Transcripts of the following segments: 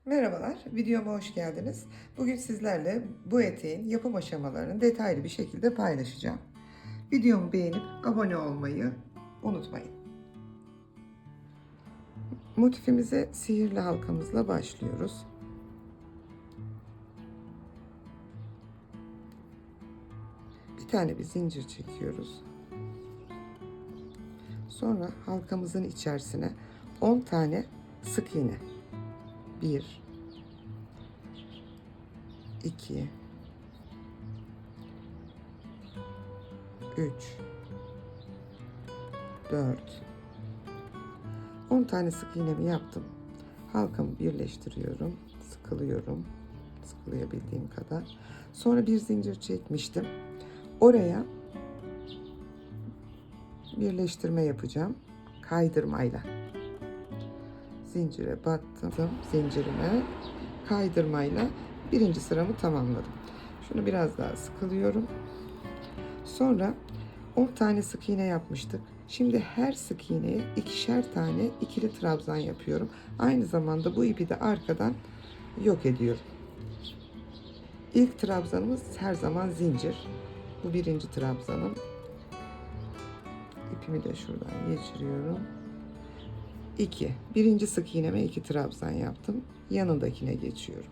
Merhabalar, videoma hoş geldiniz. Bugün sizlerle bu eteğin yapım aşamalarını detaylı bir şekilde paylaşacağım. Videomu beğenip abone olmayı unutmayın. Motifimize sihirli halkamızla başlıyoruz. Bir zincir çekiyoruz. Sonra halkamızın içerisine 10 tane sık iğne. 1 2 3 4 10 tane sık iğnemi yaptım. Halkamı birleştiriyorum, sıkılıyorum, sıkılayabildiğim kadar. Sonra bir zincir çekmiştim. Oraya birleştirme yapacağım kaydırmayla. Zincire battım, zincirime kaydırmayla birinci sıramı tamamladım. Şunu biraz daha sıkılıyorum. Sonra 10 tane sık iğne yapmıştık. Şimdi her sık iğneye ikişer tane ikili trabzan yapıyorum. Aynı zamanda bu ipi de arkadan yok ediyorum. İlk trabzanımız her zaman zincir. Bu birinci trabzanım. İpimi de şuradan geçiriyorum. 2. Birinci sık iğneme 2 trabzan yaptım. Yanındakine geçiyorum.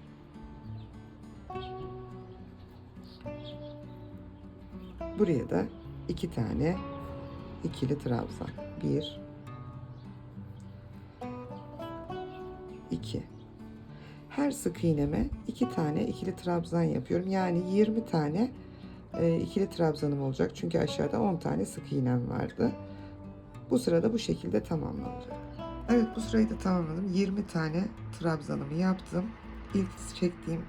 Buraya da 2 tane ikili trabzan. 1 2. Her sık iğneme 2 tane ikili trabzan yapıyorum. Yani 20 tane ikili trabzanım olacak. Çünkü aşağıda 10 tane sık iğnem vardı. Bu sırada bu şekilde tamamlanacak. Evet, bu sırayı da tamamladım. 20 tane trabzanımı yaptım. İlk çektiğim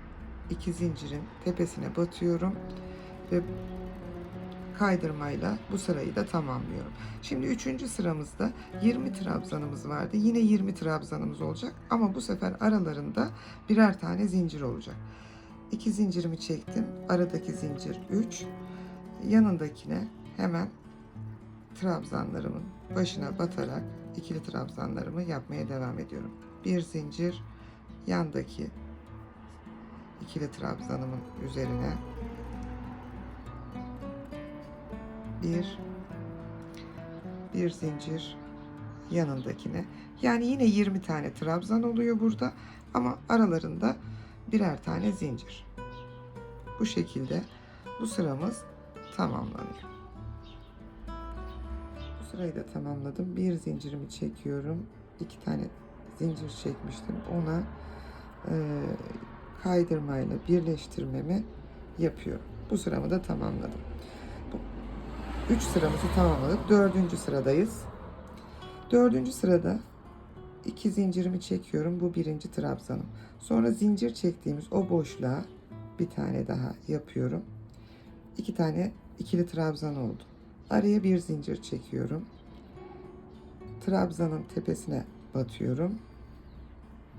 2 zincirin tepesine batıyorum ve kaydırmayla bu sırayı da tamamlıyorum. Şimdi 3. sıramızda 20 trabzanımız vardı. Yine 20 trabzanımız olacak ama bu sefer aralarında birer tane zincir olacak. 2 zincirimi çektim. Aradaki zincir 3. Yanındakine hemen trabzanlarımın başına batarak ikili trabzanlarımı yapmaya devam ediyorum. Bir zincir yandaki ikili trabzanımın üzerine bir zincir yanındakine, yani yine 20 tane trabzan oluyor burada ama aralarında birer tane zincir. Bu şekilde bu sıramız tamamlanıyor. Bu sırayı da tamamladım. Bir zincirimi çekiyorum. 2 tane zincir çekmiştim. Ona kaydırmayla birleştirmemi yapıyorum. Bu sıramı da tamamladım. 3 sıramızı tamamladık. 4. sıradayız. 4. sırada 2 zincirimi çekiyorum. Bu birinci trabzanım. Sonra zincir çektiğimiz o boşluğa bir tane daha yapıyorum. 2 tane ikili trabzan oldu. Araya bir zincir çekiyorum. Trabzanın tepesine batıyorum.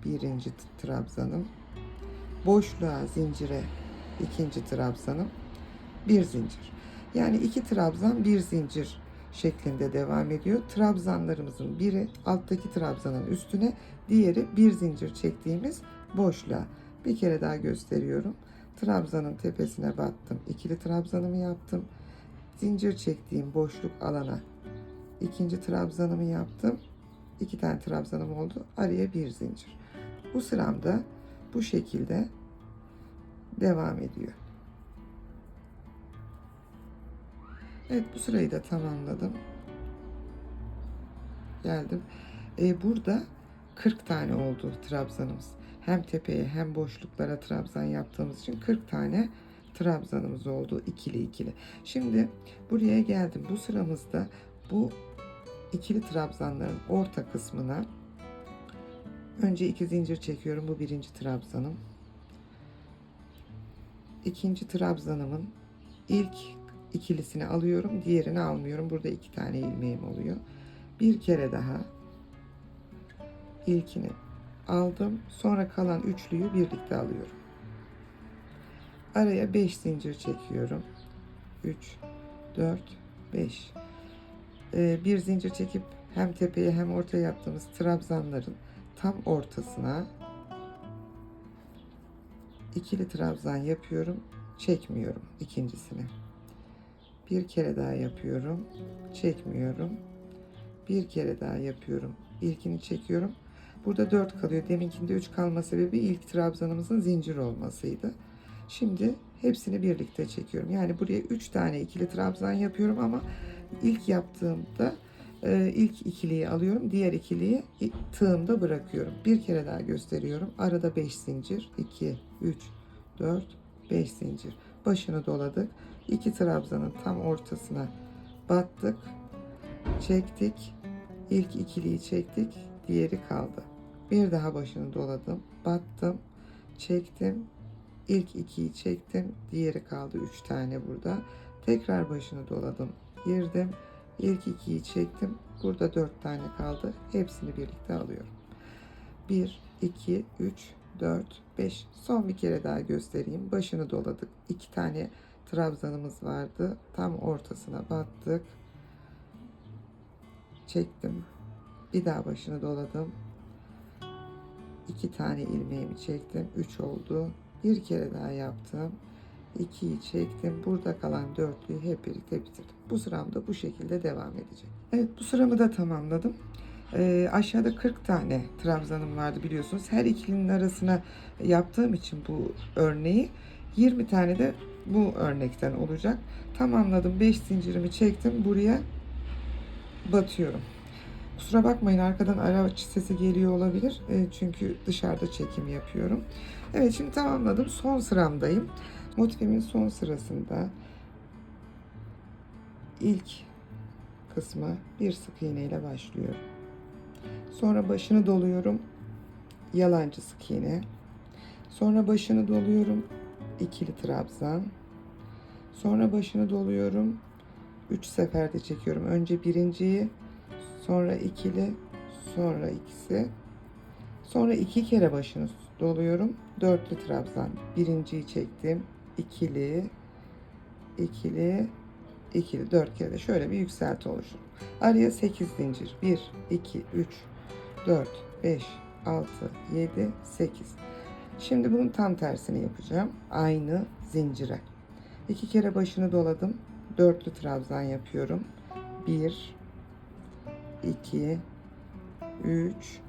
Birinci trabzanım. Boşluğa, zincire ikinci trabzanım. Bir zincir. Yani 2 trabzan, bir zincir şeklinde devam ediyor. Trabzanlarımızın biri alttaki trabzanın üstüne, diğeri bir zincir çektiğimiz boşluğa. Bir kere daha gösteriyorum. Trabzanın tepesine battım. İkili trabzanımı yaptım. Zincir çektiğim boşluk alana ikinci trabzanımı yaptım. 2 tane trabzanım oldu. Araya bir zincir. Bu sıramda bu şekilde devam ediyor. Evet, bu sırayı da tamamladım. Geldim. Burada 40 tane oldu trabzanımız. Hem tepeye hem boşluklara trabzan yaptığımız için 40 tane trabzanımız oldu. İkili ikili. Şimdi buraya geldim. Bu sıramızda bu ikili trabzanların orta kısmına önce 2 zincir çekiyorum. Bu birinci trabzanım. İkinci trabzanımın ilk ikilisini alıyorum. Diğerini almıyorum. Burada 2 tane ilmeğim oluyor. Bir kere daha ilkini aldım. Sonra kalan üçlüyü birlikte alıyorum. Araya 5 zincir çekiyorum. 3, 4, 5. Bir zincir çekip hem tepeye hem ortaya yaptığımız trabzanların tam ortasına ikili trabzan yapıyorum, çekmiyorum ikincisini. Bir kere daha yapıyorum, çekmiyorum. Bir kere daha yapıyorum, ilkini çekiyorum. Burada 4 kalıyor. Deminkinde 3 kalma sebebi ilk trabzanımızın zincir olmasıydı. Şimdi hepsini birlikte çekiyorum. Yani buraya 3 tane ikili trabzan yapıyorum ama ilk yaptığımda ilk ikiliyi alıyorum. Diğer ikiliyi tığımda bırakıyorum. Bir kere daha gösteriyorum. Arada 5 zincir. 2, 3, 4, 5 zincir. Başını doladık. 2 trabzanın tam ortasına battık. Çektik. İlk ikiliyi çektik. Diğeri kaldı. Bir daha başını doladım. Battım. Çektim. İlk ikiyi çektim. Diğeri kaldı. 3 tane burada. Tekrar başını doladım. Girdim. İlk ikiyi çektim. Burada 4 tane kaldı. Hepsini birlikte alıyorum. 1, 2, 3, 4, 5. Son bir kere daha göstereyim. Başını doladık. 2 tane trabzanımız vardı. Tam ortasına battık. Çektim. Bir daha başını doladım. 2 tane ilmeğimi çektim. 3 oldu. Bir kere daha yaptım. 2'yi çektim. Burada kalan dörtlüyü hep birlikte bitirdim. Bu sıram da bu şekilde devam edecek. Evet, bu sıramı da tamamladım. Aşağıda 40 tane trabzanım vardı biliyorsunuz. Her ikilinin arasına yaptığım için bu örneği 20 tane de bu örnekten olacak. Tamamladım. 5 zincirimi çektim. Buraya batıyorum. Kusura bakmayın, arkadan araç sesi geliyor olabilir. Çünkü dışarıda çekim yapıyorum. Evet, şimdi tamamladım. Son sıramdayım. Motifimin son sırasında ilk kısmı bir sık iğne ile başlıyorum. Sonra başını doluyorum. Yalancı sık iğne. Sonra başını doluyorum. İkili trabzan. Sonra başını doluyorum. 3 seferde çekiyorum. Önce birinciyi, sonra ikili, sonra ikisi. Sonra 2 kere başını doluyorum. Dörtlü trabzan. Birinciyi çektim. İkili, ikili, ikili. 4 kere de şöyle bir yükselti oluşur. Araya 8 zincir. 1, 2, 3, 4, 5, 6, 7, 8. Şimdi bunun tam tersini yapacağım. Aynı zincire. 2 kere başını doladım. Dörtlü trabzan yapıyorum. 1, 2, 3,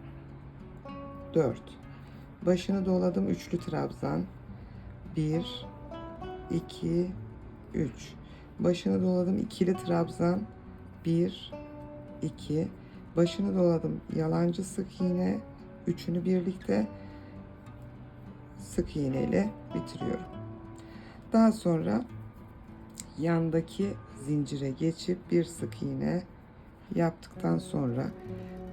4. Başını doladım. Üçlü trabzan. 1, 2, 3. Başını doladım. İkili trabzan. 1, 2. Başını doladım. Yalancı sık iğne. Üçünü birlikte sık iğne ile bitiriyorum. Daha sonra yandaki zincire geçip bir sık iğne yaptıktan sonra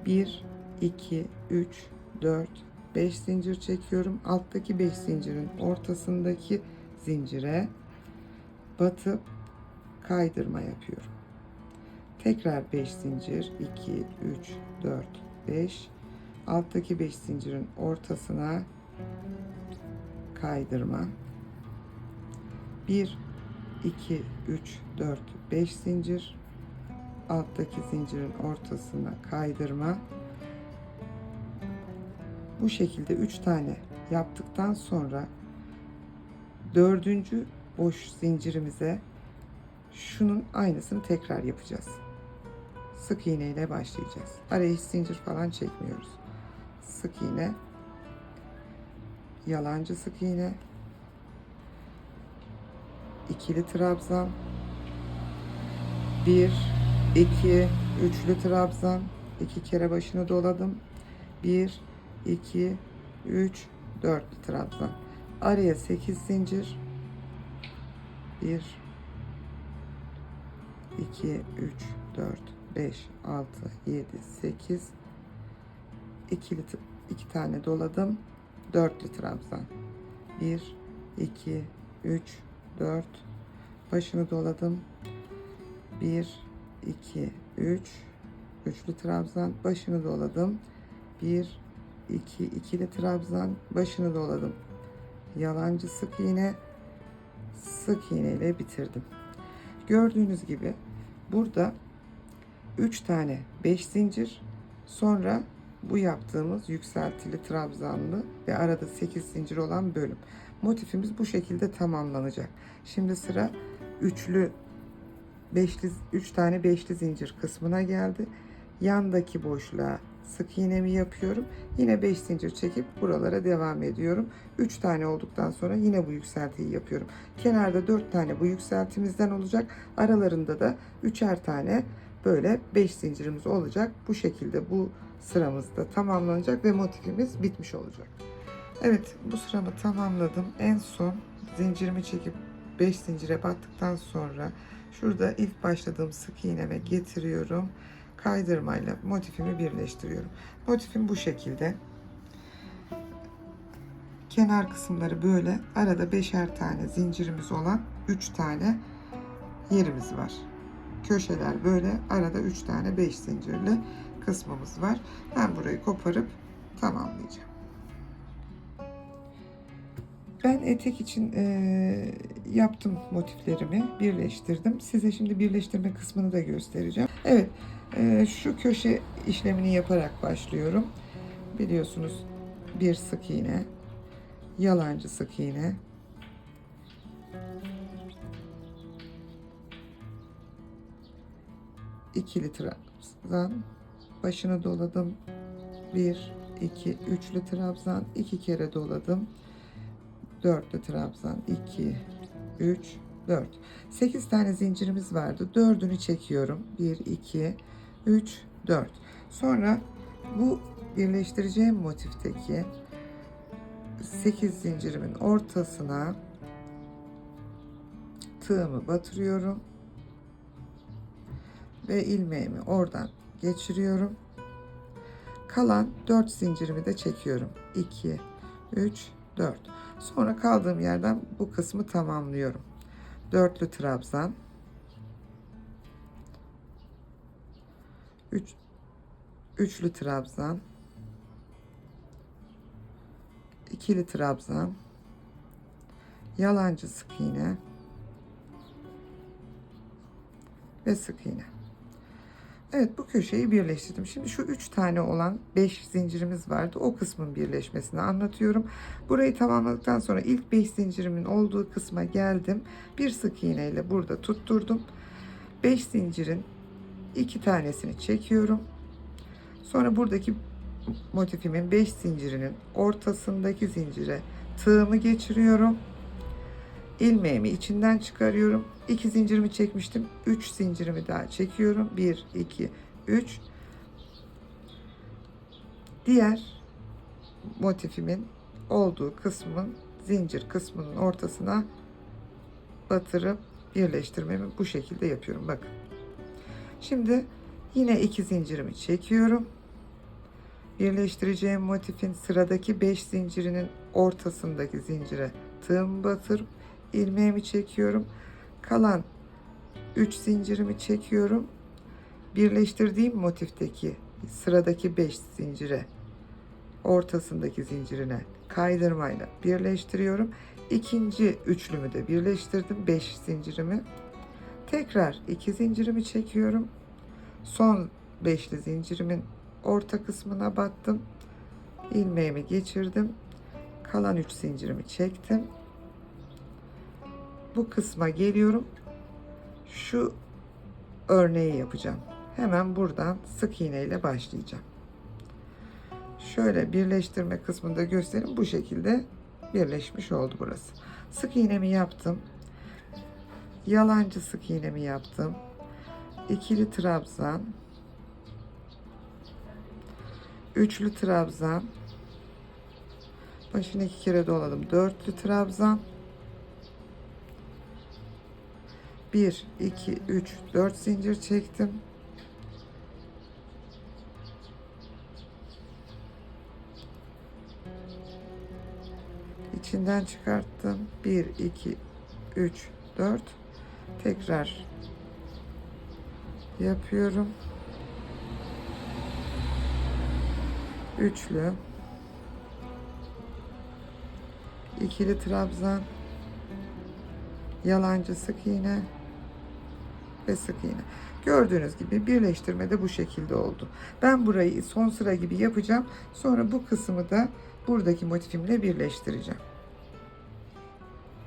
1, 2, 3, 4, 5 zincir çekiyorum. Alttaki 5 zincirin ortasındaki zincire batıp kaydırma yapıyorum. Tekrar 5 zincir, 2, 3, 4, 5. Alttaki 5 zincirin ortasına kaydırma. 1, 2, 3, 4, 5 zincir. Alttaki zincirin ortasına kaydırma. Bu şekilde 3 tane yaptıktan sonra 4. boş zincirimize şunun aynısını tekrar yapacağız. Sık iğne ile başlayacağız. Araya hiç zincir falan çekmiyoruz. Sık iğne, yalancı sık iğne, ikili trabzan, 1, 2, üçlü trabzan, 2 kere başını doladım. 1, 2, 3, 4 trabzan. Araya 8 zincir. 1, 2, 3, 4, 5, 6, 7, 8. 2 tane doladım. 4'lü trabzan. 1, 2, 3, 4. Başını doladım. 1, 2, 3. Üçlü trabzan. Başını doladım. 1, 2, ikili trabzan. Başını doladım. Yalancı sık iğne. Sık iğne ile bitirdim. Gördüğünüz gibi burada 3 tane 5 zincir, sonra bu yaptığımız yükseltili trabzanlı ve arada 8 zincir olan bölüm. Motifimiz bu şekilde tamamlanacak. Şimdi sıra üçlü beşli 3 tane beşli zincir kısmına geldi. Yandaki boşluğa sık iğnemi yapıyorum. Yine 5 zincir çekip buralara devam ediyorum. 3 tane olduktan sonra yine bu yükseltiyi yapıyorum. Kenarda 4 tane bu yükseltimizden olacak. Aralarında da 3'er tane böyle 5 zincirimiz olacak. Bu şekilde bu sıramız da tamamlanacak ve motifimiz bitmiş olacak. Evet, bu sıramı tamamladım. En son zincirimi çekip 5 zincire battıktan sonra şurada ilk başladığım sık iğneme getiriyorum. Kaydırmayla motifimi birleştiriyorum. Motifim bu şekilde. Kenar kısımları böyle. Arada 5'er tane zincirimiz olan 3 tane yerimiz var. Köşeler böyle. Arada 3 tane 5 zincirli kısmımız var. Ben burayı koparıp tamamlayacağım. Ben etek için yaptım motiflerimi, birleştirdim. Size şimdi birleştirme kısmını da göstereceğim. Evet, şu köşe işlemini yaparak başlıyorum. Biliyorsunuz bir sık iğne, yalancı sık iğne, ikili trabzan, başını doladım. 1, 2, üçlü trabzan, 2 kere doladım. Dörtlü trabzan 2 3 4 8 tane zincirimiz vardı. 4'ünü çekiyorum. 1 2 3 4. Sonra bu birleştireceğim motifteki 8 zincirimin ortasına tığımı batırıyorum ve ilmeğimi oradan geçiriyorum. Kalan 4 zincirimi de çekiyorum. 2 3 4. Sonra kaldığım yerden bu kısmı tamamlıyorum. Dörtlü trabzan, 3'lü trabzan, ikili trabzan, yalancı sık iğne ve sık iğne. Evet, bu köşeyi birleştirdim. Şimdi şu 3 tane olan 5 zincirimiz vardı. O kısmın birleşmesini anlatıyorum. Burayı tamamladıktan sonra ilk 5 zincirimin olduğu kısma geldim. Bir sık iğne ile burada tutturdum. 5 zincirin 2 tanesini çekiyorum. Sonra buradaki motifimin 5 zincirinin ortasındaki zincire tığımı geçiriyorum. İlmeğimi içinden çıkarıyorum. 2 zincirimi çekmiştim. 3 zincirimi daha çekiyorum. 1 2 3. Diğer motifimin olduğu kısmın zincir kısmının ortasına batırıp birleştirmemi bu şekilde yapıyorum. Bakın. Şimdi yine 2 zincirimi çekiyorum. Birleştireceğim motifin sıradaki 5 zincirinin ortasındaki zincire tığımı batırıp ilmeğimi çekiyorum. Kalan 3 zincirimi çekiyorum. Birleştirdiğim motifteki sıradaki 5 zincire ortasındaki zincirine kaydırmayla birleştiriyorum. İkinci üçlümü de birleştirdim. 5 zincirimi. Tekrar 2 zincirimi çekiyorum. Son 5'li zincirimin orta kısmına battım. İlmeğimi geçirdim. Kalan 3 zincirimi çektim. Bu kısma geliyorum. Şu örneği yapacağım. Hemen buradan sık iğne ile başlayacağım. Şöyle birleştirme kısmında göstereyim. Bu şekilde birleşmiş oldu burası. Sık iğnemi yaptım. Yalancı sık iğnemi yaptım. İkili trabzan, üçlü trabzan, başını 2 kere doladım. Dörtlü trabzan, 1 2 3 4 zincir çektim. İçinden çıkarttım. 1 2 3 4. Tekrar yapıyorum. Üçlü, ikili trabzan, yalancı sık iğne ve sık iğne. Gördüğünüz gibi birleştirme de bu şekilde oldu. Ben burayı son sıra gibi yapacağım. Sonra bu kısmı da buradaki motifimle birleştireceğim.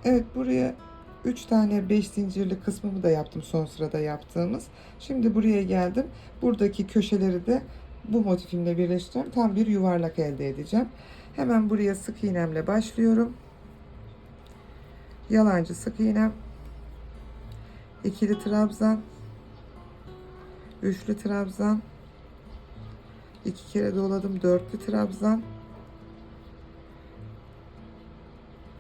Evet, buraya 3 tane 5 zincirli kısmımı da yaptım, son sırada yaptığımız. Şimdi buraya geldim. Buradaki köşeleri de bu motifimle birleştireceğim. Tam bir yuvarlak elde edeceğim. Hemen buraya sık iğnemle başlıyorum. Yalancı sık iğnem, ikili trabzan, üçlü trabzan, 2 kere doladım, dörtlü trabzan,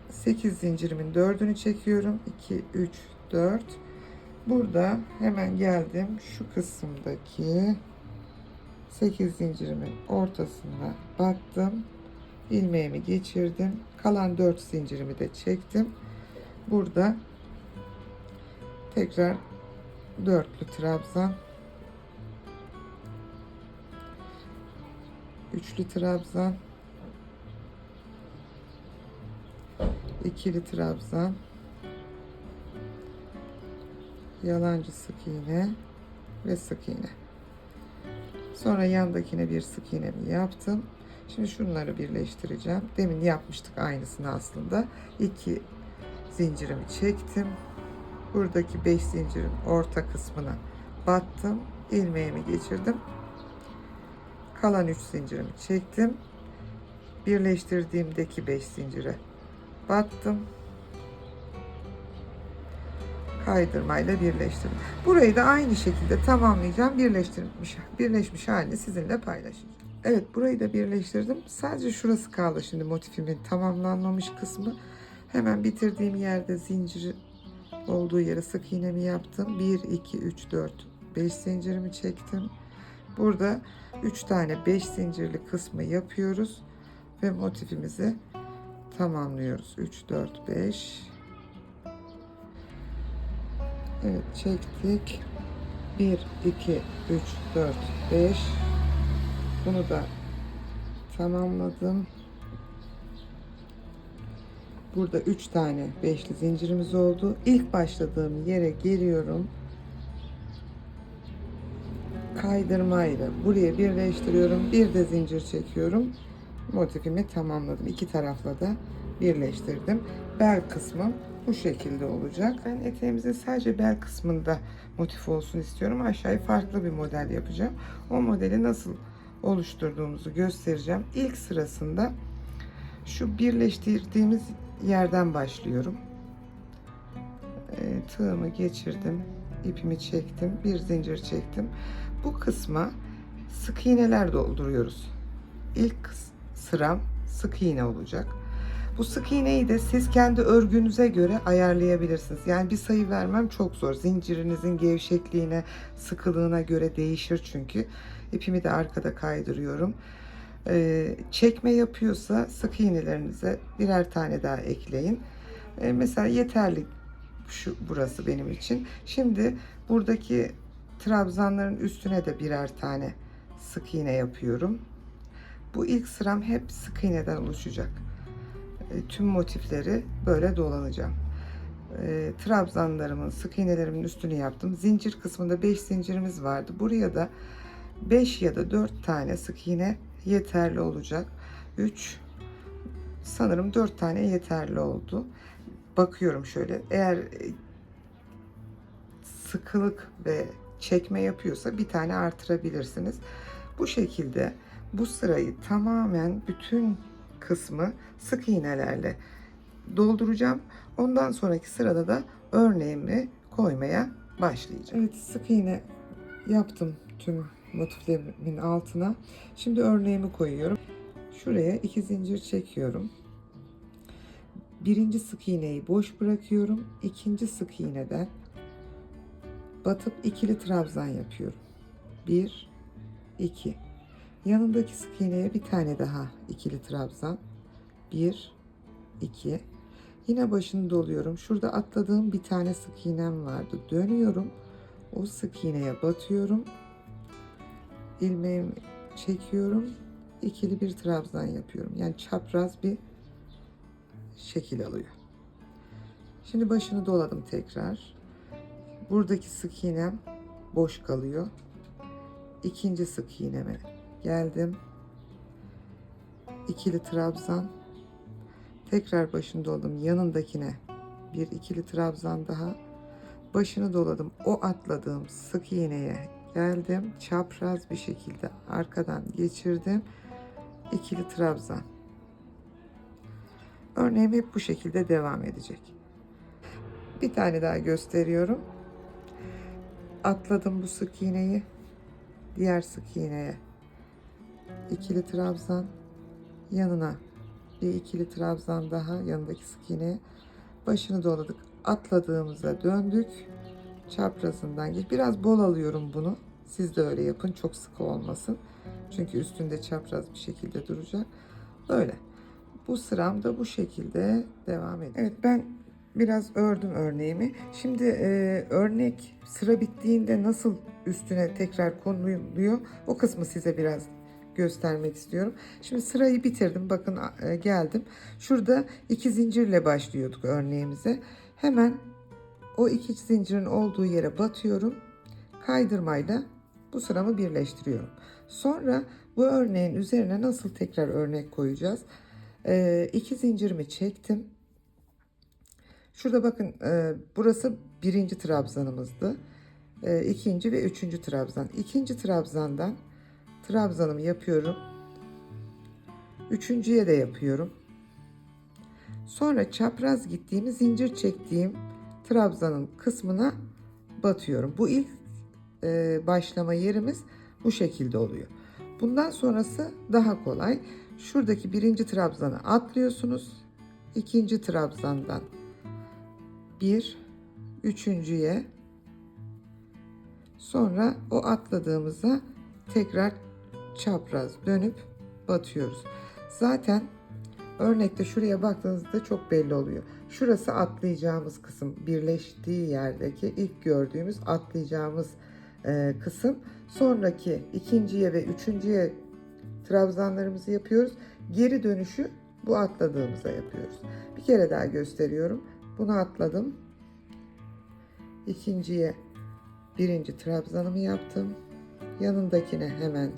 8 zincirimin dördünü çekiyorum. 2 3 4. Burada hemen geldim şu kısımdaki 8 zincirimin ortasına battım, ilmeğimi geçirdim, kalan 4 zincirimi de çektim. Burada tekrar dörtlü trabzan, üçlü trabzan, ikili trabzan, yalancı sık iğne ve sık iğne. Sonra yandakine bir sık iğnemi yaptım. Şimdi şunları birleştireceğim. Demin yapmıştık aynısını aslında. 2 zincirimi çektim. Buradaki 5 zincirin orta kısmına battım. İlmeğimi geçirdim. Kalan 3 zincirimi çektim. Birleştirdiğimdeki 5 zincire battım. Kaydırmayla birleştirdim. Burayı da aynı şekilde tamamlayacağım. Birleşmiş halini sizinle paylaşacağım. Evet, burayı da birleştirdim. Sadece şurası kaldı şimdi motifimin tamamlanmamış kısmı. Hemen bitirdiğim yerde zincir olduğu yere sık iğnemi yaptım. 1 2 3 4 5 zincirimi çektim. Burada 3 tane 5 zincirli kısmı yapıyoruz ve motifimizi tamamlıyoruz. 3 4 5. Evet, çektik. 1 2 3 4 5. Bunu da tamamladım. Burada 3 tane beşli zincirimiz oldu. İlk başladığım yere geliyorum. Kaydırmayla buraya birleştiriyorum. Bir de zincir çekiyorum. Motifimi tamamladım. İki tarafla da birleştirdim. Bel kısmım bu şekilde olacak. Ben eteğimizin sadece bel kısmında motif olsun istiyorum. Aşağıya farklı bir model yapacağım. O modeli nasıl oluşturduğumuzu göstereceğim. İlk sırasında şu birleştirdiğimiz yerden başlıyorum. Tığımı geçirdim, ipimi çektim, bir zincir çektim. Bu kısma sık iğneler dolduruyoruz. İlk sıram sık iğne olacak. Bu sık iğneyi de siz kendi örgünüze göre ayarlayabilirsiniz. Yani bir sayı vermem çok zor. Zincirinizin gevşekliğine, sıkılığına göre değişir çünkü. İpimi de arkada kaydırıyorum. Çekme yapıyorsa sık iğnelerinize birer tane daha ekleyin. Mesela yeterli burası benim için. Şimdi buradaki trabzanların üstüne de birer tane sık iğne yapıyorum. Bu ilk sıram hep sık iğneden oluşacak. Tüm motifleri böyle dolanacağım. Trabzanlarımın, sık iğnelerimin üstünü yaptım. Zincir kısmında 5 zincirimiz vardı. Buraya da 5 ya da 4 tane sık iğne yeterli olacak. 3, sanırım 4 tane yeterli oldu. Bakıyorum şöyle, eğer sıkılık ve çekme yapıyorsa bir tane artırabilirsiniz. Bu şekilde bu sırayı tamamen bütün kısmı sık iğnelerle dolduracağım. Ondan sonraki sırada da örneğimi koymaya başlayacağım. Evet, sık iğne yaptım tüm motiflerimin altına. Şimdi örneğimi koyuyorum. Şuraya 2 zincir çekiyorum. Birinci sık iğneyi boş bırakıyorum. İkinci sık iğneden batıp ikili trabzan yapıyorum. 1 2. Yanındaki sık iğneye bir tane daha ikili trabzan. 1 2. Yine başını doluyorum. Şurada atladığım bir tane sık iğnem vardı. Dönüyorum. O sık iğneye batıyorum. İlmeğimi çekiyorum. İkili bir trabzan yapıyorum. Yani çapraz bir şekil alıyor. Şimdi başını doladım tekrar. Buradaki sık iğnem boş kalıyor. İkinci sık iğneme geldim. İkili trabzan. Tekrar başını doladım. Yanındakine bir ikili trabzan daha. Başını doladım. O atladığım sık iğneye geldim. Çapraz bir şekilde arkadan geçirdim. İkili trabzan. Örneğim hep bu şekilde devam edecek. Bir tane daha gösteriyorum. Atladım bu sık iğneyi. Diğer sık iğneye ikili trabzan. Yanına bir ikili trabzan daha. Yanındaki sık iğneye. Başını doladık. Atladığımıza döndük. Çaprazından geç. Biraz bol alıyorum bunu. Siz de öyle yapın. Çok sıkı olmasın. Çünkü üstünde çapraz bir şekilde duracak. Böyle. Bu sıram da bu şekilde devam ediyor. Evet, ben biraz ördüm örneğimi. Şimdi örnek sıra bittiğinde nasıl üstüne tekrar konuluyor o kısmı size biraz göstermek istiyorum. Şimdi sırayı bitirdim. Bakın geldim. Şurada 2 zincirle başlıyorduk örneğimize. Hemen o 2 zincirin olduğu yere batıyorum. Kaydırmayla bu sıramı birleştiriyorum. Sonra bu örneğin üzerine nasıl tekrar örnek koyacağız? 2 zincirimi çektim. Şurada bakın burası birinci trabzanımızdı. İkinci ve üçüncü trabzan. İkinci trabzandan trabzanımı yapıyorum. Üçüncüye de yapıyorum. Sonra çapraz gittiğim zincir çektiğim trabzanın kısmına batıyorum. Bu ilk başlama yerimiz bu şekilde oluyor. Bundan sonrası daha kolay. Şuradaki birinci trabzanı atlıyorsunuz. İkinci trabzandan bir, üçüncüye, sonra o atladığımıza tekrar çapraz dönüp batıyoruz. Zaten örnekte şuraya baktığınızda çok belli oluyor. Şurası atlayacağımız kısım, birleştiği yerdeki ilk gördüğümüz atlayacağımız kısım. Sonraki ikinciye ve üçüncüye trabzanlarımızı yapıyoruz. Geri dönüşü bu atladığımıza yapıyoruz. Bir kere daha gösteriyorum. Bunu atladım. İkinciye birinci trabzanımı yaptım. Yanındakine hemen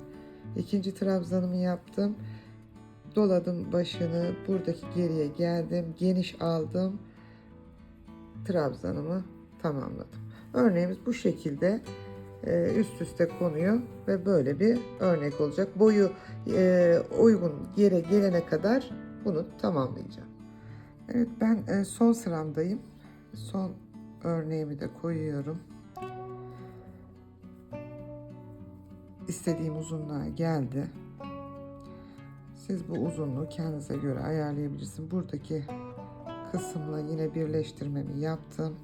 ikinci trabzanımı yaptım. Doladım başını. Buradaki geriye geldim. Geniş aldım. Trabzanımı tamamladım. Örneğimiz bu şekilde üst üste konuyor ve böyle bir örnek olacak. Boyu uygun yere gelene kadar bunu tamamlayacağım. Evet, ben son sıramdayım. Son örneğimi de koyuyorum. İstediğim uzunluğa geldi. Siz bu uzunluğu kendinize göre ayarlayabilirsiniz. Buradaki kısımla yine birleştirmemi yaptım.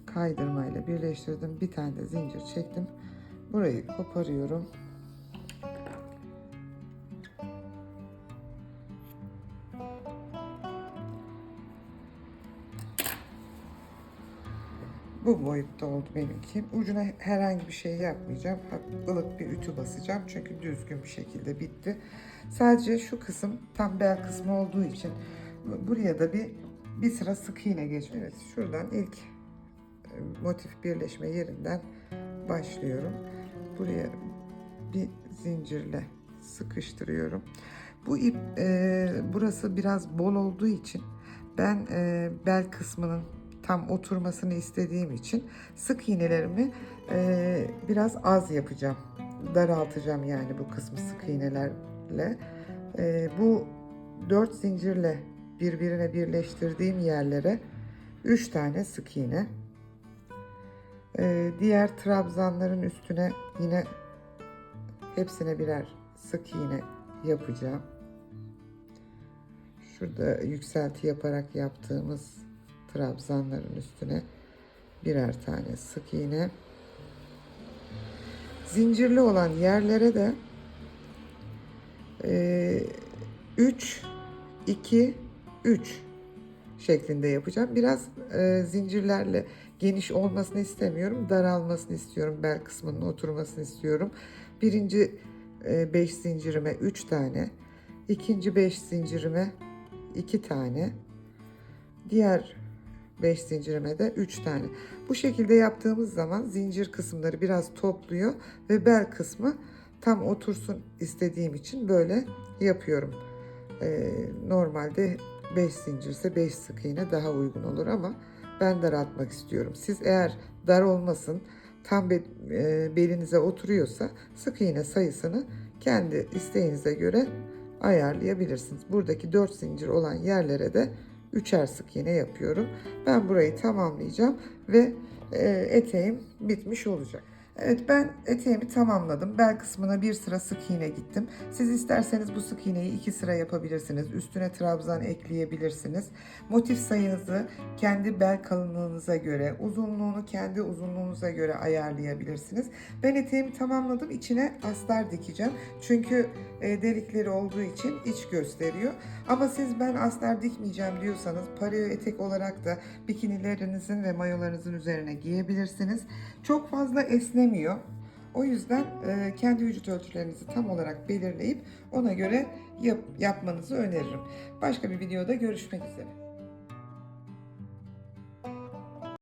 Kaydırmayla birleştirdim. Bir tane de zincir çektim. Burayı koparıyorum. Bu boyutta oldu benimki. Ucuna herhangi bir şey yapmayacağım. Ilık bir ütü basacağım. Çünkü düzgün bir şekilde bitti. Sadece şu kısım tam bel kısmı olduğu için buraya da bir sıra sık iğne geçiyor. Evet, şuradan ilk motif birleşme yerinden başlıyorum. Buraya bir zincirle sıkıştırıyorum. Bu ip burası biraz bol olduğu için ben bel kısmının tam oturmasını istediğim için sık iğnelerimi biraz az yapacağım. Daraltacağım yani bu kısmı sık iğnelerle. Bu 4 zincirle birbirine birleştirdiğim yerlere 3 tane sık iğne. Diğer trabzanların üstüne yine hepsine birer sık iğne yapacağım. Şurada yükselti yaparak yaptığımız trabzanların üstüne birer tane sık iğne. Zincirli olan yerlere de 3 2 3 şeklinde yapacağım. Biraz zincirlerle geniş olmasını istemiyorum. Daralmasını istiyorum. Bel kısmının oturmasını istiyorum. Birinci 5 zincirime 3 tane. İkinci 5 zincirime 2 tane. Diğer 5 zincirime de 3 tane. Bu şekilde yaptığımız zaman zincir kısımları biraz topluyor ve bel kısmı tam otursun istediğim için böyle yapıyorum. Normalde 5 zincir ise 5 sık iğne daha uygun olur ama ben daraltmak istiyorum. Siz eğer dar olmasın, tam belinize oturuyorsa sık iğne sayısını kendi isteğinize göre ayarlayabilirsiniz. Buradaki 4 zincir olan yerlere de 3'er sık iğne yapıyorum. Ben burayı tamamlayacağım ve eteğim bitmiş olacak. Evet, ben eteğimi tamamladım. Bel kısmına bir sıra sık iğne gittim. Siz isterseniz bu sık iğneyi 2 sıra yapabilirsiniz. Üstüne trabzan ekleyebilirsiniz. Motif sayınızı kendi bel kalınlığınıza göre, uzunluğunu kendi uzunluğunuza göre ayarlayabilirsiniz. Ben eteğimi tamamladım. İçine astar dikeceğim. Çünkü delikleri olduğu için iç gösteriyor. Ama siz ben astar dikmeyeceğim diyorsanız pareo etek olarak da bikinilerinizin ve mayolarınızın üzerine giyebilirsiniz. Çok fazla esnemiyor. O yüzden kendi vücut ölçülerinizi tam olarak belirleyip ona göre yapmanızı öneririm. Başka bir videoda görüşmek üzere.